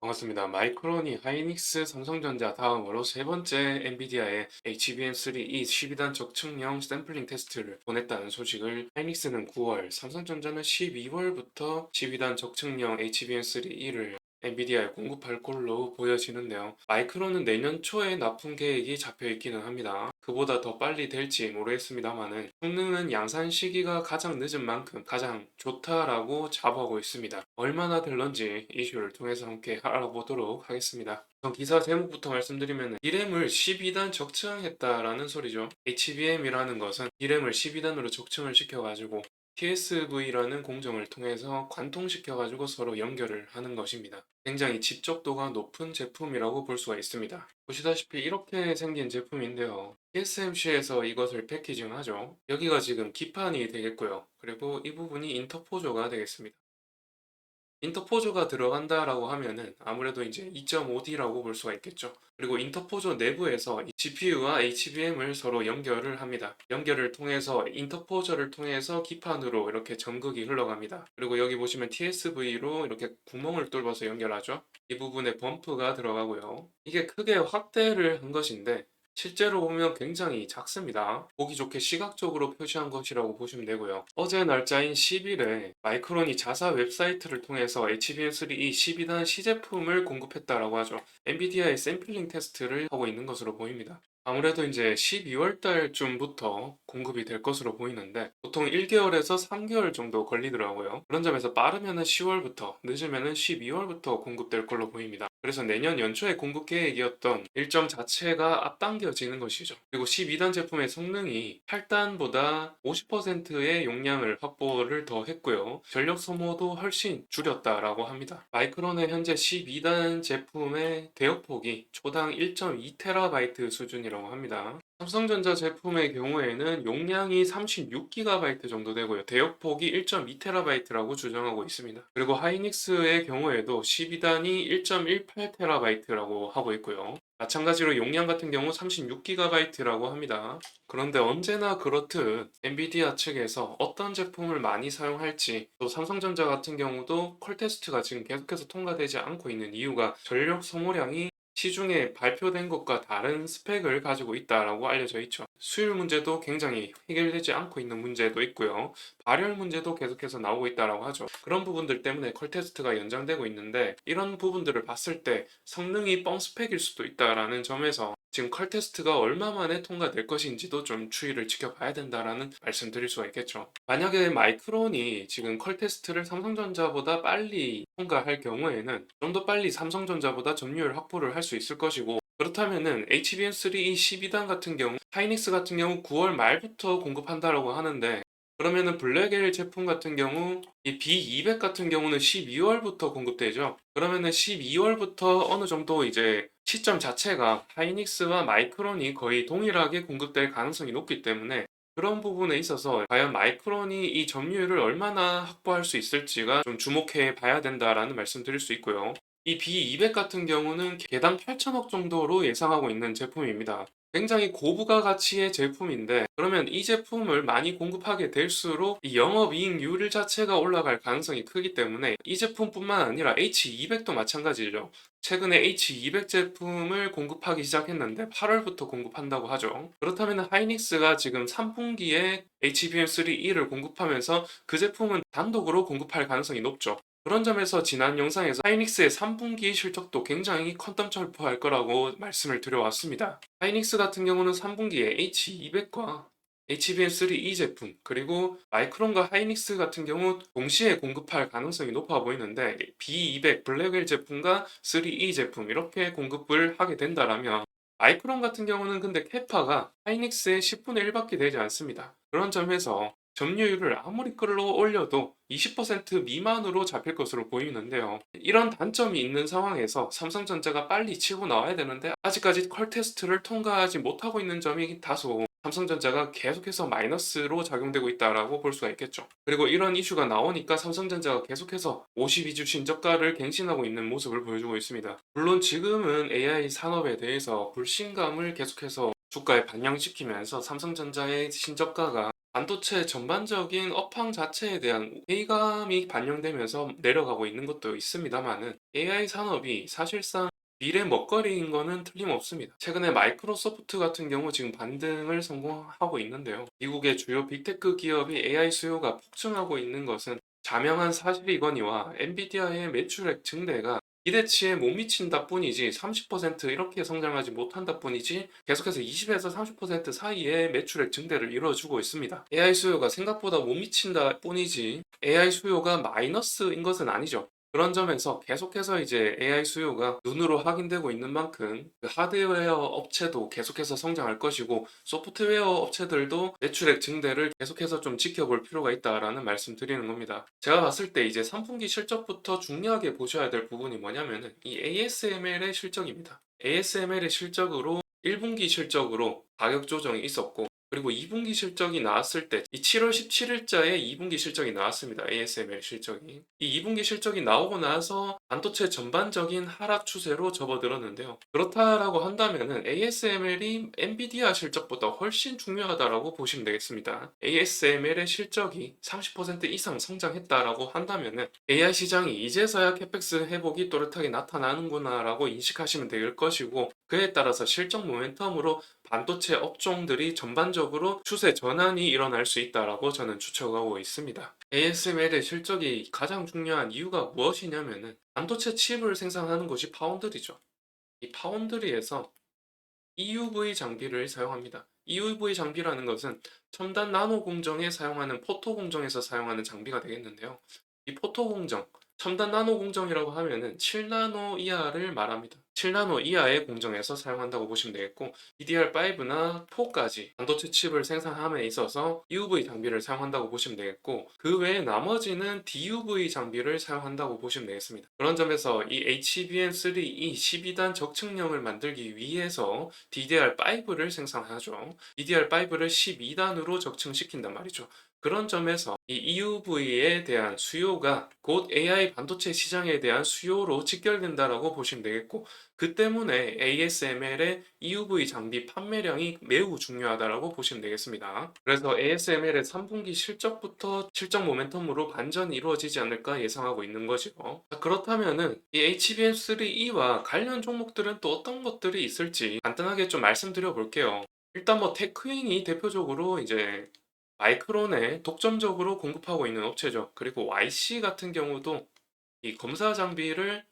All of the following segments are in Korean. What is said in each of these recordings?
반갑습니다. 마이크론이 하이닉스, 삼성전자 다음으로 세 번째 엔비디아의 HBM3E 12단 적층형 샘플링 테스트를 보냈다는 소식을 하이닉스는 9월, 삼성전자는 12월부터 12단 적층형 HBM3E를 엔비디아에 공급할 걸로 보여지는데요. 마이크론은 내년 초에 납품 계획이 잡혀 있기는 합니다. 그보다 더 빨리 될지 모르겠습니다만은 성능은 양산 시기가 가장 늦은 만큼 가장 좋다라고 자부하고 있습니다. 얼마나 될런지 이슈를 통해서 함께 알아보도록 하겠습니다. 우선 기사 제목부터 말씀드리면 D램을 12단 적층했다라는 소리죠. HBM이라는 것은 D램을 12단으로 적층을 시켜가지고 TSV라는 공정을 통해서 관통시켜가지고 서로 연결을 하는 것입니다. 굉장히 집적도가 높은 제품이라고 볼 수가 있습니다. 보시다시피 이렇게 생긴 제품인데요. TSMC에서 이것을 패키징하죠. 여기가 지금 기판이 되겠고요. 그리고 이 부분이 인터포저가 되겠습니다. 인터포저가 들어간다라고 하면은 아무래도 이제 2.5D라고 볼 수가 있겠죠. 그리고 인터포저 내부에서 GPU와 HBM을 서로 연결을 합니다. 연결을 통해서 인터포저를 통해서 기판으로 이렇게 전극이 흘러갑니다. 그리고 여기 보시면 TSV로 이렇게 구멍을 뚫어서 연결하죠. 이 부분에 범프가 들어가고요. 이게 크게 확대를 한 것인데 실제로 보면 굉장히 작습니다. 보기 좋게 시각적으로 표시한 것이라고 보시면 되고요. 어제 날짜인 10일에 마이크론이 자사 웹사이트를 통해서 HBM3E 12단 시제품을 공급했다라고 하죠. 엔비디아의 샘플링 테스트를 하고 있는 것으로 보입니다. 아무래도 이제 12월 달쯤부터 공급이 될 것으로 보이는데 보통 1개월에서 3개월 정도 걸리더라고요. 그런 점에서 빠르면은 10월부터 늦으면은 12월부터 공급될 걸로 보입니다. 그래서 내년 연초에 공급 계획이었던 일정 자체가 앞당겨지는 것이죠. 그리고 12단 제품의 성능이 8단보다 50%의 용량을 확보를 더 했고요. 전력 소모도 훨씬 줄였다라고 합니다. 마이크론의 현재 12단 제품의 대역폭이 초당 1.2TB 수준이라고 합니다. 삼성전자 제품의 경우에는 용량이 36GB 정도 되고요. 대역폭이 1.2TB라고 주장하고 있습니다. 그리고 하이닉스의 경우에도 12단이 1.18TB라고 하고 있고요. 마찬가지로 용량 같은 경우 36GB라고 합니다. 그런데 언제나 그렇듯 엔비디아 측에서 어떤 제품을 많이 사용할지 또 삼성전자 같은 경우도 콜 테스트가 지금 계속해서 통과되지 않고 있는 이유가 전력 소모량이 시중에 발표된 것과 다른 스펙을 가지고 있다라고 알려져 있죠. 수율 문제도 굉장히 해결되지 않고 있는 문제도 있고요. 발열 문제도 계속해서 나오고 있다라고 하죠. 그런 부분들 때문에 컬 테스트가 연장되고 있는데 이런 부분들을 봤을 때 성능이 뻥 스펙일 수도 있다라는 점에서 지금 컬 테스트가 얼마 만에 통과될 것인지도 좀 추이를 지켜봐야 된다라는 말씀드릴 수가 있겠죠. 만약에 마이크론이 지금 컬 테스트를 삼성전자보다 빨리 통과할 경우에는 좀 더 빨리 삼성전자보다 점유율 확보를 할 수 있을 것이고 그렇다면은 HBM3E 12단 같은 경우 하이닉스 같은 경우 9월 말부터 공급한다라고 하는데 그러면은 블랙엘 제품 같은 경우 이 B200 같은 경우는 12월부터 공급되죠. 그러면은 12월부터 어느 정도 이제 시점 자체가 하이닉스와 마이크론이 거의 동일하게 공급될 가능성이 높기 때문에 그런 부분에 있어서 과연 마이크론이 이 점유율을 얼마나 확보할 수 있을지가 좀 주목해 봐야 된다라는 말씀 드릴 수 있고요. 이 B200 같은 경우는 개당 8천억 정도로 예상하고 있는 제품입니다. 굉장히 고부가 가치의 제품인데 그러면 이 제품을 많이 공급하게 될수록 이 영업이익률 자체가 올라갈 가능성이 크기 때문에 이 제품뿐만 아니라 H200도 마찬가지죠. 최근에 H200 제품을 공급하기 시작했는데 8월부터 공급한다고 하죠. 그렇다면 하이닉스가 지금 3분기에 HBM3E를 공급하면서 그 제품은 단독으로 공급할 가능성이 높죠. 그런 점에서 지난 영상에서 하이닉스의 3분기 실적도 굉장히 컨텀철포할 거라고 말씀을 드려왔습니다. 하이닉스 같은 경우는 3분기에 H200과 HBM3E 제품 그리고 마이크론과 하이닉스 같은 경우 동시에 공급할 가능성이 높아 보이는데 B200 블랙웰 제품과 3E 제품 이렇게 공급을 하게 된다라면 마이크론 같은 경우는 근데 캐파가 하이닉스의 10분의 1밖에 되지 않습니다. 그런 점에서 점유율을 아무리 끌어올려도 20% 미만으로 잡힐 것으로 보이는데요. 이런 단점이 있는 상황에서 삼성전자가 빨리 치고 나와야 되는데 아직까지 컬 테스트를 통과하지 못하고 있는 점이 다소 삼성전자가 계속해서 마이너스로 작용되고 있다라고 볼 수가 있겠죠. 그리고 이런 이슈가 나오니까 삼성전자가 계속해서 52주 신저가를 갱신하고 있는 모습을 보여주고 있습니다. 물론 지금은 AI 산업에 대해서 불신감을 계속해서 주가에 반영시키면서 삼성전자의 신저가가 반도체 전반적인 업황 자체에 대한 회의감이 반영되면서 내려가고 있는 것도 있습니다만은 AI 산업이 사실상 미래 먹거리인 거는 틀림없습니다. 최근에 마이크로소프트 같은 경우 지금 반등을 성공하고 있는데요. 미국의 주요 빅테크 기업이 AI 수요가 폭증하고 있는 것은 자명한 사실이거니와 엔비디아의 매출액 증대가 기대치에 못 미친다 뿐이지 30% 이렇게 성장하지 못한다 뿐이지 계속해서 20에서 30% 사이의 매출액 증대를 이루어주고 있습니다. AI 수요가 생각보다 못 미친다 뿐이지 AI 수요가 마이너스인 것은 아니죠. 그런 점에서 계속해서 이제 AI 수요가 눈으로 확인되고 있는 만큼 그 하드웨어 업체도 계속해서 성장할 것이고 소프트웨어 업체들도 매출액 증대를 계속해서 좀 지켜볼 필요가 있다라는 말씀 드리는 겁니다. 제가 봤을 때 이제 3분기 실적부터 중요하게 보셔야 될 부분이 뭐냐면은 이 ASML의 실적입니다. ASML의 실적으로 1분기 실적으로 가격 조정이 있었고 그리고 2분기 실적이 나왔을 때 이 7월 17일자에 2분기 실적이 나왔습니다. ASML 실적이. 이 2분기 실적이 나오고 나서 반도체 전반적인 하락 추세로 접어들었는데요. 그렇다라고 한다면은 ASML이 엔비디아 실적보다 훨씬 중요하다라고 보시면 되겠습니다. ASML의 실적이 30% 이상 성장했다라고 한다면은 AI 시장이 이제서야 캐펙스 회복이 또렷하게 나타나는구나라고 인식하시면 될 것이고 그에 따라서 실적 모멘텀으로 반도체 업종들이 전반적으로 추세 전환이 일어날 수 있다라고 저는 추측하고 있습니다. ASML의 실적이 가장 중요한 이유가 무엇이냐면은 반도체 칩을 생산하는 곳이 파운드리죠. 이 파운드리에서 EUV 장비를 사용합니다. EUV 장비라는 것은 첨단 나노 공정에 사용하는 포토 공정에서 사용하는 장비가 되겠는데요. 이 포토 공정, 첨단 나노 공정이라고 하면은 7나노 이하를 말합니다. 7나노 이하의 공정에서 사용한다고 보시면 되겠고, DDR5나 4까지 반도체 칩을 생산함에 있어서 EUV 장비를 사용한다고 보시면 되겠고, 그 외에 나머지는 DUV 장비를 사용한다고 보시면 되겠습니다. 그런 점에서 이 HBM3E 12단 적층령을 만들기 위해서 DDR5를 생산하죠. DDR5를 12단으로 적층시킨단 말이죠. 그런 점에서 이 EUV에 대한 수요가 곧 AI 반도체 시장에 대한 수요로 직결된다라고 보시면 되겠고, 그 때문에 ASML의 EUV 장비 판매량이 매우 중요하다라고 보시면 되겠습니다. 그래서 ASML의 3분기 실적부터 실적 모멘텀으로 반전이 이루어지지 않을까 예상하고 있는 것이고, 그렇다면은 이 HBM3E와 관련 종목들은 또 어떤 것들이 있을지 간단하게 좀 말씀드려 볼게요. 일단 뭐 테크인이 대표적으로 이제 마이크론에 독점적으로 공급하고 있는 업체죠. 그리고 YC 같은 경우도 이 검사 장비를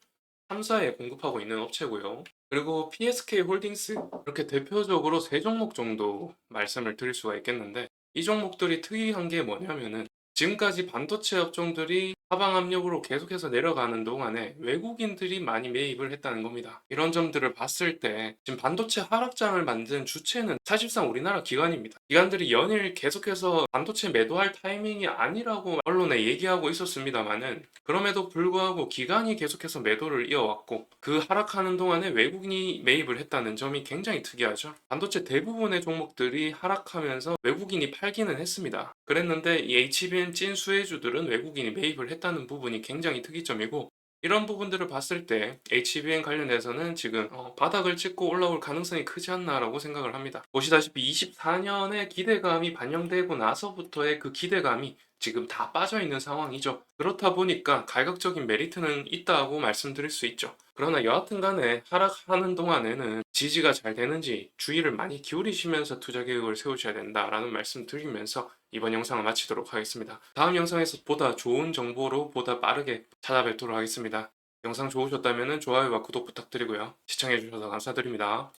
3사에 공급하고 있는 업체고요. 그리고 PSK 홀딩스 이렇게 대표적으로 세 종목 정도 말씀을 드릴 수가 있겠는데 이 종목들이 특이한 게 뭐냐면은 지금까지 반도체 업종들이 하방 압력으로 계속해서 내려가는 동안에 외국인들이 많이 매입을 했다는 겁니다. 이런 점들을 봤을 때 지금 반도체 하락장을 만든 주체는 사실상 우리나라 기관입니다. 기관들이 연일 계속해서 반도체 매도할 타이밍이 아니라고 언론에 얘기하고 있었습니다만은 그럼에도 불구하고 기관이 계속해서 매도를 이어왔고 그 하락하는 동안에 외국인이 매입을 했다는 점이 굉장히 특이하죠. 반도체 대부분의 종목들이 하락하면서 외국인이 팔기는 했습니다. 그랬는데 이 HBM 찐 수혜주들은 외국인이 매입을 했다는 부분이 굉장히 특이점이고 이런 부분들을 봤을 때 HBM 관련해서는 지금 바닥을 찍고 올라올 가능성이 크지 않나라고 생각을 합니다. 보시다시피 24년의 기대감이 반영되고 나서부터의 그 기대감이 지금 다 빠져 있는 상황이죠. 그렇다 보니까 가격적인 메리트는 있다고 말씀드릴 수 있죠. 그러나 여하튼 간에 하락하는 동안에는 지지가 잘 되는지 주의를 많이 기울이시면서 투자 계획을 세우셔야 된다라는 말씀 드리면서 이번 영상을 마치도록 하겠습니다. 다음 영상에서 보다 좋은 정보로 보다 빠르게 찾아뵙도록 하겠습니다. 영상 좋으셨다면 좋아요와 구독 부탁드리고요. 시청해주셔서 감사드립니다.